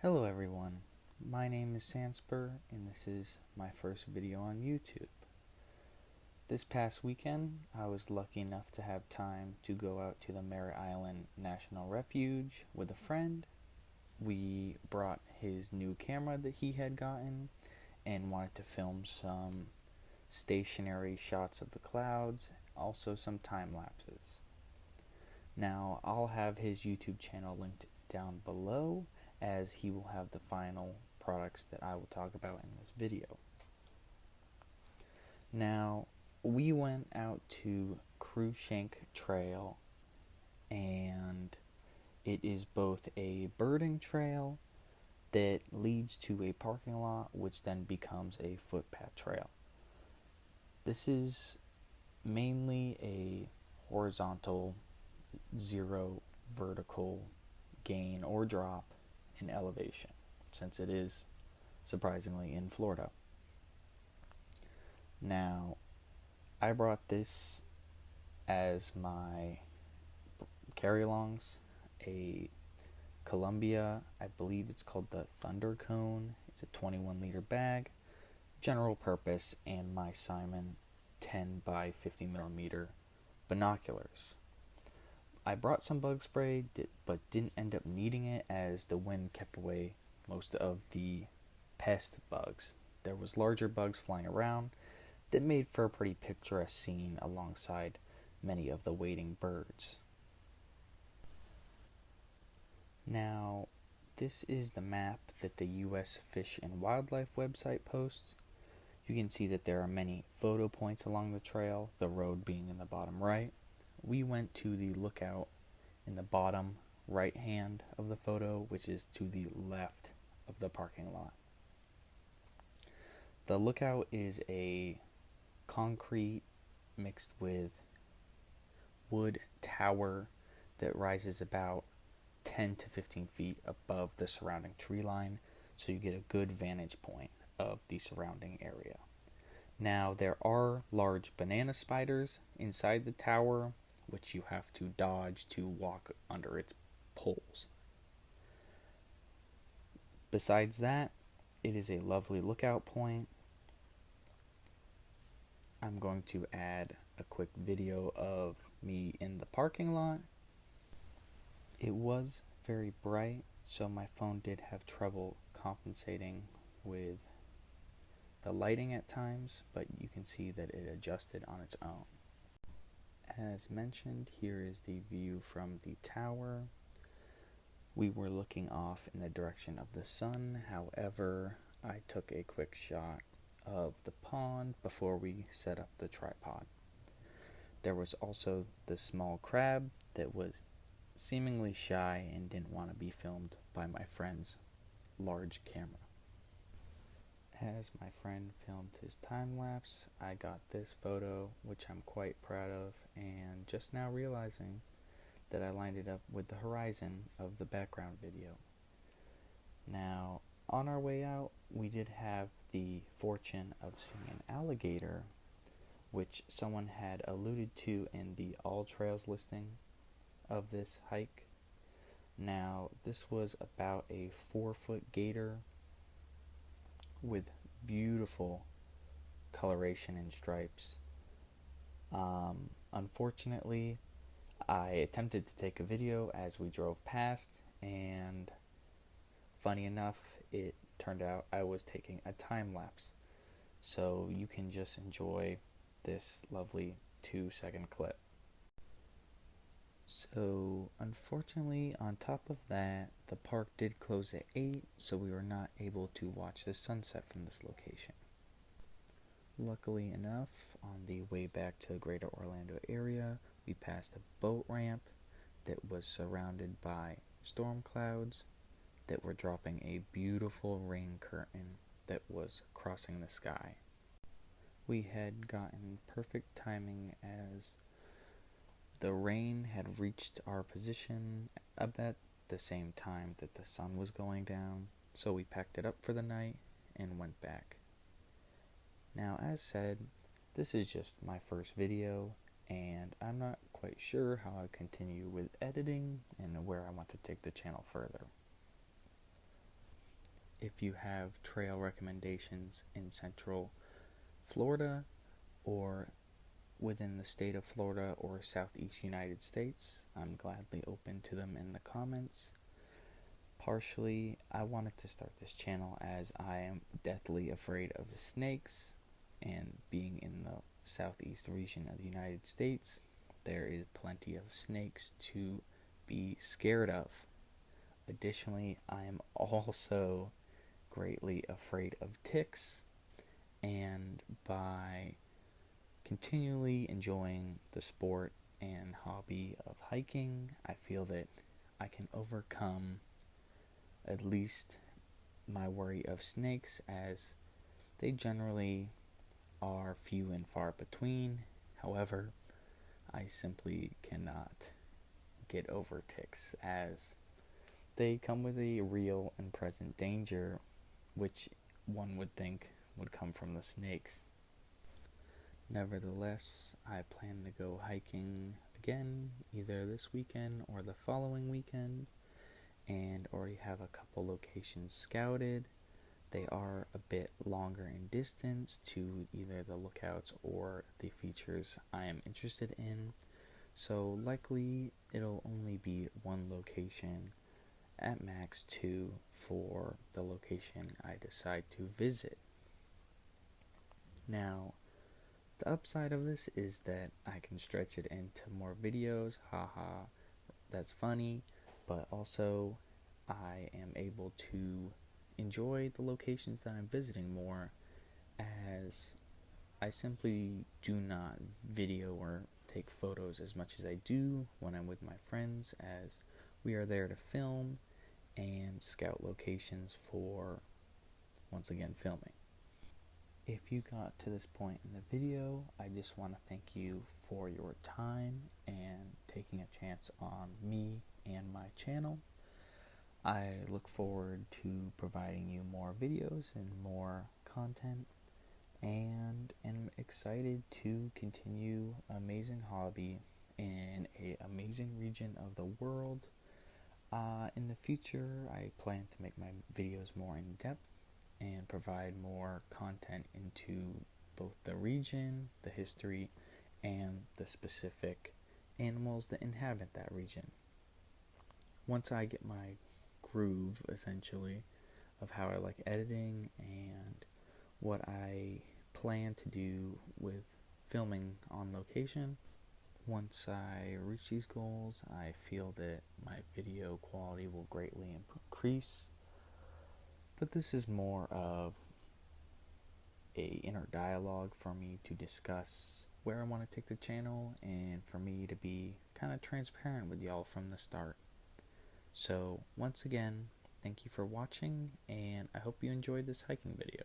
Hello everyone, my name is Sanspur and this is my first video on YouTube. This past weekend, I was lucky enough to have time to go out to the Merritt Island National Refuge with a friend. We brought his new camera that he had gotten and wanted to film some stationary shots of the clouds, also some time lapses. Now, I'll have his YouTube channel linked down below, as he will have the final products that I will talk about in this video. Now, we went out to Cruikshank Trail, and it is both a birding trail that leads to a parking lot, which then becomes a footpath trail. This is mainly a horizontal, zero vertical gain or drop in elevation, since it is surprisingly in Florida. Now, I brought this as my carry-alongs, a Columbia, I believe it's called the Thunder Cone. It's a 21-liter bag, general purpose, and my Simon 10 by 50 millimeter binoculars. I brought some bug spray, but didn't end up needing it as the wind kept away most of the pest bugs. There was larger bugs flying around that made for a pretty picturesque scene alongside many of the waiting birds. Now, this is the map that the U.S. Fish and Wildlife website posts. You can see that there are many photo points along the trail, the road being in the bottom right. We went to the lookout in the bottom right hand of the photo, which is to the left of the parking lot. The lookout is a concrete mixed with wood tower that rises about 10 to 15 feet above the surrounding tree line, so you get a good vantage point of the surrounding area. Now, there are large banana spiders inside the tower, which you have to dodge to walk under its poles. Besides that, it is a lovely lookout point. I'm going to add a quick video of me in the parking lot. It was very bright, so my phone did have trouble compensating with the lighting at times, but you can see that it adjusted on its own. As mentioned, here is the view from the tower. We were looking off in the direction of the sun. However, I took a quick shot of the pond before we set up the tripod. There was also the small crab that was seemingly shy and didn't want to be filmed by my friend's large camera. As my friend filmed his time lapse, I got this photo, which I'm quite proud of, and just now realizing that I lined it up with the horizon of the background video. Now, on our way out, we did have the fortune of seeing an alligator, which someone had alluded to in the All Trails listing of this hike. Now, this was about a 4-foot gator with beautiful coloration and stripes. Unfortunately, I attempted to take a video as we drove past, and funny enough, it turned out I was taking a time lapse. So you can just enjoy this lovely 2-second clip. So, unfortunately, on top of that, the park did close at 8, so we were not able to watch the sunset from this location. Luckily enough, on the way back to the greater Orlando area, we passed a boat ramp that was surrounded by storm clouds that were dropping a beautiful rain curtain that was crossing the sky. We had gotten perfect timing as the rain had reached our position about the same time that the sun was going down, so we packed it up for the night and went back. Now, as said, this is just my first video, and I'm not quite sure how I continue with editing and where I want to take the channel further. if you have trail recommendations in Central Florida or within the state of Florida or Southeast United States, I'm gladly open to them in the comments. Partially, I wanted to start this channel as I am deathly afraid of snakes, and being in the southeast region of the United States, there is plenty of snakes to be scared of. Additionally, I am also greatly afraid of ticks, and by continually enjoying the sport and hobby of hiking, I feel that I can overcome at least my worry of snakes, as they generally are few and far between. However, I simply cannot get over ticks, as they come with a real and present danger, which one would think would come from the snakes. Nevertheless, I plan to go hiking again, either this weekend or the following weekend, and already have a couple locations scouted. They are a bit longer in distance to either the lookouts or the features I am interested in, so likely it'll only be one location, at max 2, for the location I decide to visit. Now, the upside of this is that I can stretch it into more videos, haha, that's funny, but also I am able to enjoy the locations that I'm visiting more, as I simply do not video or take photos as much as I do when I'm with my friends, as we are there to film and scout locations for, once again, filming. If you got to this point in the video, I just want to thank you for your time and taking a chance on me and my channel. I look forward to providing you more videos and more content, and am excited to continue an amazing hobby in an amazing region of the world. In the future, I plan to make my videos more in depth and provide more content into both the region, the history, and the specific animals that inhabit that region. Once I get my groove, essentially, of how I like editing and what I plan to do with filming on location, once I reach these goals, I feel that my video quality will greatly increase. But this is more of a inner dialogue for me to discuss where I want to take the channel, and for me to be kind of transparent with y'all from the start. So once again, thank you for watching, and I hope you enjoyed this hiking video.